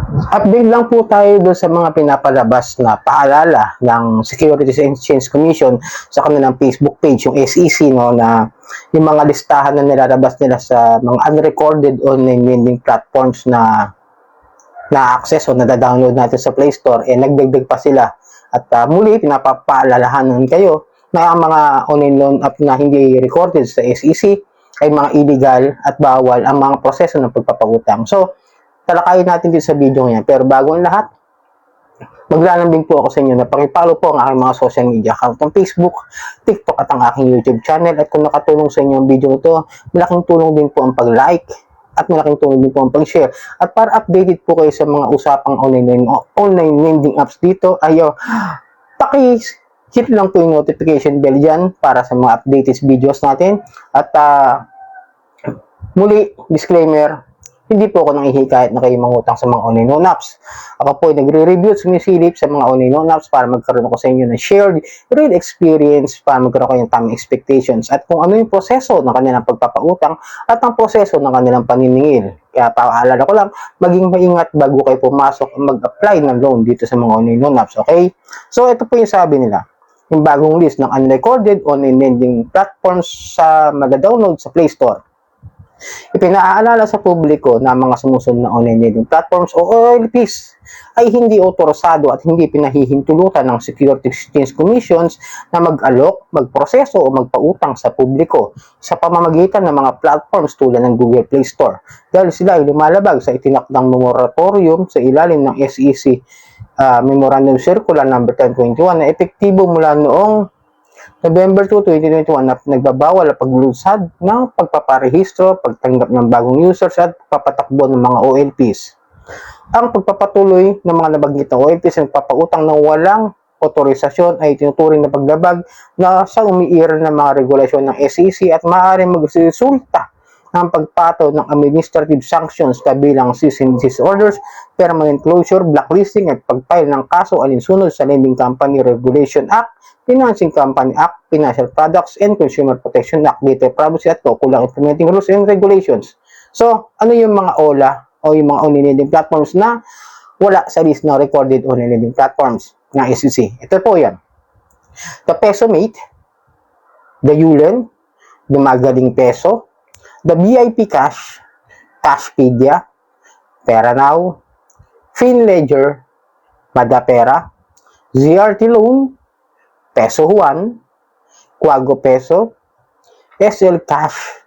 Update lang po tayo doon sa mga pinapalabas na paalala ng Securities and Exchange Commission sa kanilang Facebook page, yung SEC, no, na yung mga listahan na nilalabas nila sa mga unrecorded online lending platforms na na-access o nada-download natin sa Play Store, nagdagdag pa sila. At muli, pinapapaalalahanan kayo na ang mga online loan app na hindi recorded sa SEC ay mga illegal at bawal ang mga proseso ng pagpapautang. So, talakayin natin dito sa video ngayon. Pero bago ang lahat, maglalambing po ako sa inyo na pakipollow po ang aking mga social media account ng Facebook, TikTok at ang aking YouTube channel. At kung nakatulong sa inyo ang video ito, malaking tulong din po ang pag-like at malaking tulong din po ang pag-share. At para updated po kayo sa mga usapang online lending apps dito, paki-hit lang po yung notification bell dyan para sa mga updated videos natin. At muli, disclaimer, hindi po ako nanghihikayat na kayo mangutang sa mga online loan apps. Ako po ay nagre-review at sumisilip sa mga online loan apps para magkaroon ako sa inyo ng shared real experience, para magkaroon kayo ng tamang expectations at kung ano yung proseso ng kanilang pagpapautang at ang proseso ng kanilang paniningil. Kaya paalala ko lang, maging maingat bago kayo pumasok at mag-apply ng loan dito sa mga online loan apps, okay? So ito po yung sabi nila, yung bagong list ng unrecorded online lending platforms sa mag-download sa Play Store. Ipinaalala sa publiko na mga sumusunod na online lending platforms o OLPs ay hindi otorisado at hindi pinahihintulutan ng Securities Exchange Commissions na mag-alok, magproseso o magpautang sa publiko sa pamamagitan ng mga platforms tulad ng Google Play Store dahil sila ay lumalabag sa itinakdang moratorium sa ilalim ng SEC Memorandum Circular No. 1021 na epektibo mula noong November 2, 2021 na nagbabawal ang paglunsad ng pagpaparehistro, pagtanggap ng bagong users at papatakbo ng mga OLPs. Ang pagpapatuloy ng mga nabanggit na OLPs ang papautang ng walang otorisasyon ay tinuturing na paglabag na sa umiiral ng mga regulasyon ng SEC at maaaring magresulta ng pagpataw ng administrative sanctions kabilang cease and desist orders, permanent closure, blacklisting at pagfile ng kaso alinsunod sa Lending Company Regulation Act, Financing Company Act, Financial Products and Consumer Protection Act, Data Privacy at Kulang Implementing Rules and Regulations. So, ano yung mga OLA o yung mga online lending platforms na wala sa list ng recorded online lending platforms ng SEC? Ito po yan. The Pesomate, the Yulen, the Magaling Peso, the VIP Cash, Cashpedia, PeraNow, FinLedger, Madapera, ZRT Loan, Peso Juan, Quago Peso, SL Cash,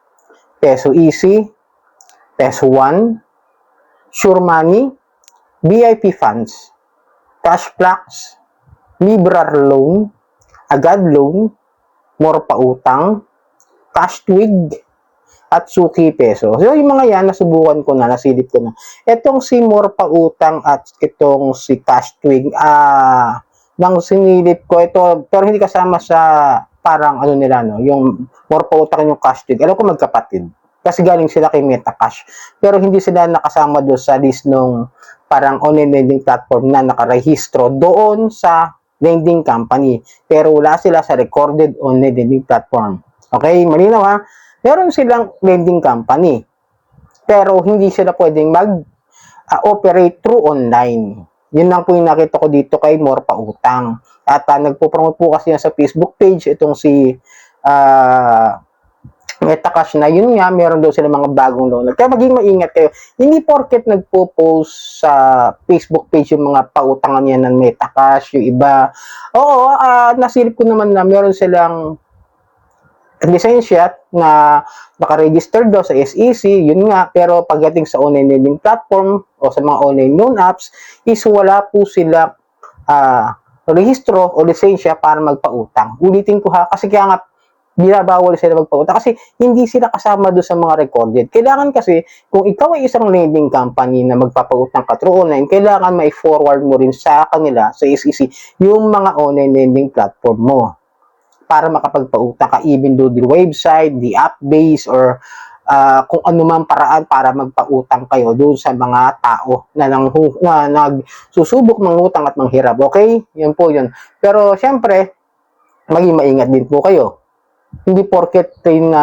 Peso Easy, Peso One, Sure Money, VIP Funds, Cashflux, Librar Loan, Agad Loan, More Pautang, Cash Twig, at Suki Peso. So, yung mga yan, nasubukan ko na, nasilip ko na. Itong si More Pautang at itong si Cash Twig, nang sinilip ko ito, pero hindi kasama sa parang ano nila, no, yung More Pautang yung Cash Twig. Alam ko magkapatid. Kasi galing sila kay MetaCash. Pero hindi sila nakasama doon sa list nung parang online lending platform na nakarehistro doon sa lending company. Pero wala sila sa recorded online lending platform. Okay, malinaw ha? Meron silang lending company. Pero hindi sila pwedeng mag-operate through online. Yun lang po yung nakita ko dito kay More Pautang. At nagpo-promote po kasi yan sa Facebook page itong si MetaCash na yun nga, meron daw sila mga bagong loan. Kaya maging maingat kayo. Hindi porket nagpo-post sa Facebook page yung mga pautangan yan ng MetaCash, yung iba. Oo, nasilip ko naman na meron silang lisensya na nakaregister daw sa SEC, yun nga, pero pagdating sa online lending platform o sa mga online loan apps, is wala po sila rehistro o lisensya para magpautang. Ulitin ko ha, kasi kaya nga binabawal sila magpautang kasi hindi sila kasama doon sa mga recorded. Kailangan kasi, kung ikaw ay isang lending company na magpapautang ka through online, kailangan may forward mo rin sa kanila, sa SEC, yung mga online lending platform mo para makapagpautang ka, even though the website, the app base, or kung ano man paraan para magpautang kayo doon sa mga tao na nagsusubok mangutang at manghirap. Okay? Yun po yun. Pero syempre, maging maingat din po kayo. Hindi porket rin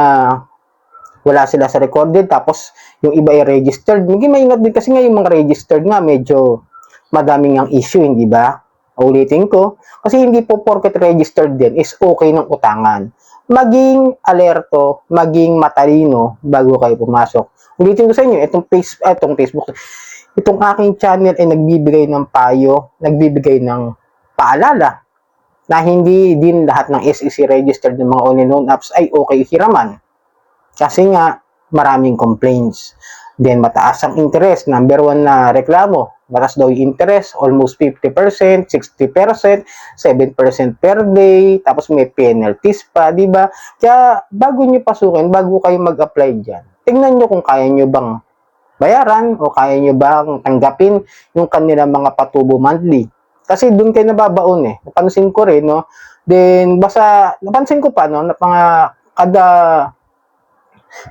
wala sila sa recorded, tapos yung iba ay registered. Maging maingat din kasi nga yung mga registered nga, medyo madaming ang issue, hindi ba? Ulitin ko, kasi hindi po porket registered din is okay ng utangan. Maging alerto, maging matalino bago kayo pumasok. Ulitin ko sa inyo, itong Facebook, itong aking channel ay nagbibigay ng payo, nagbibigay ng paalala na hindi din lahat ng SEC registered ng mga on-and-on apps ay okay hiraman. Kasi nga, maraming complaints. Then, mataas ang interest. Number 1 na reklamo. Mataas daw yung interest. Almost 50%, 60%, 7% per day. Tapos may penalties pa, di ba? Kaya, bago nyo pasukin, bago kayo mag-apply dyan, tingnan nyo kung kaya nyo bang bayaran o kaya nyo bang tanggapin yung kanilang mga patubo monthly. Kasi doon kayo nababaon eh. Napansin ko rin, no? Then, basta, napansin ko pa, no? Na kada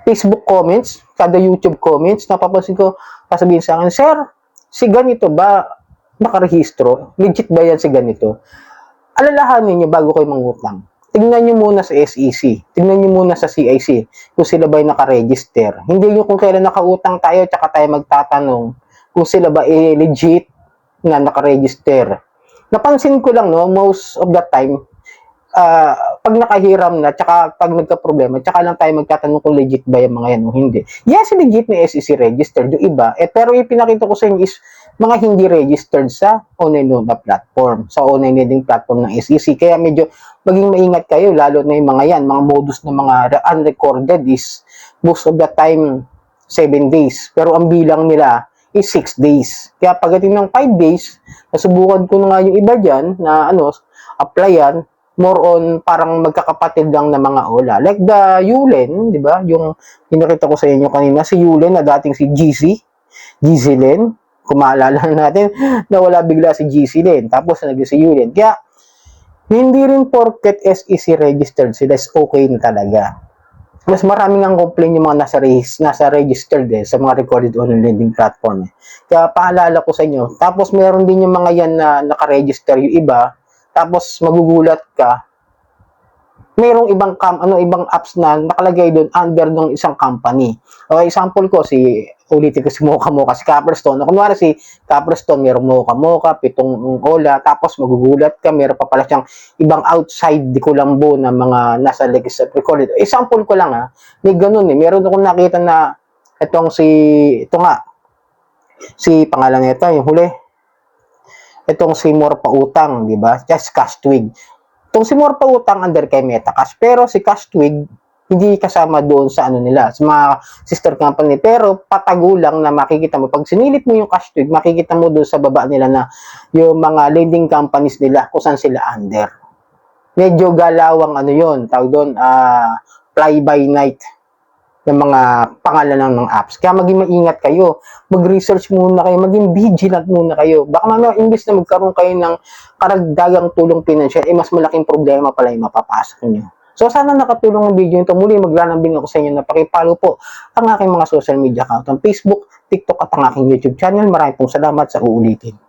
Facebook comments, kada YouTube comments, napapansin ko, sasabihin sa akin, Sir, si ganito ba nakarehistro? Legit ba yan si ganito? Alalahanin nyo bago kayo mangutang. Tingnan nyo muna sa SEC. Tingnan nyo muna sa CIC kung sila ba nakaregister. Hindi nyo kung kailan nakautang tayo tsaka tayo magtatanong kung sila ba legit na nakaregister. Napansin ko lang, no, most of the time, pag nakahiram na, tsaka pag nagka-problema, tsaka lang tayo magtatanong kung legit ba yung mga yan o hindi. Yes, legit na SEC registered yung iba. Pero yung pinakita ko sa inyo is mga hindi registered sa online na platform, sa online lending platform ng SEC. Kaya medyo maging maingat kayo, lalo na yung mga yan, mga modus na mga unrecorded is most of the time 7 days. Pero ang bilang nila is 6 days. Kaya pagdating ng 5 days, nasubukan ko na nga yung iba dyan na applyan, more on parang magkakapatid lang na mga ola. Like the Yulen, di ba? Yung pinakita ko sa inyo kanina, si Yulen na dating si GC Len. Kung maalala natin, nawala bigla si GC Len. Tapos naging si Yulen. Kaya, hindi rin porket SEC registered sila is okay na talaga. Mas maraming ang complain yung mga nasa registered sa mga recorded online lending platform. Kaya paalala ko sa inyo. Tapos meron din yung mga yan na nakaregister yung iba. Tapos magugulat ka, mayroong ibang apps na nakalagay doon under ng isang company. Okay, example ko ulitin ko si Mocha, si Copperstone. Kunwari si Copperstone, mayroong Mocha, 7 Ola, tapos magugulat ka, mayroon pa pala siyang ibang outside di Colombo na mga nasa legislative recorded. Example ko lang may ganun meron akong nakita na si pangalan nito, yung huli. Itong si More Pautang, di ba? Just Cashwig. Itong si More Pautang under kay Metacash, pero si Cashwig hindi kasama doon sa nila, sa mga sister company, pero patago lang na makikita mo. Pag sinilip mo yung Cashwig, makikita mo doon sa baba nila na yung mga lending companies nila kung saan sila under. Medyo galawang yun, tawag doon, fly by night ng mga pangalan ng mga apps. Kaya maging maingat kayo. Mag-research muna kayo. Maging vigilant muna kayo. Baka mamaya, imbis na magkaroon kayo ng karagdagang tulong pinansyal, mas malaking problema pala yung mapapasok nyo. So, sana nakatulong ang video nito. Muli, maglalambing ako sa inyo na pakipalo po ang aking mga social media account, ang Facebook, TikTok at ang aking YouTube channel. Maraming pong salamat sa uulitin.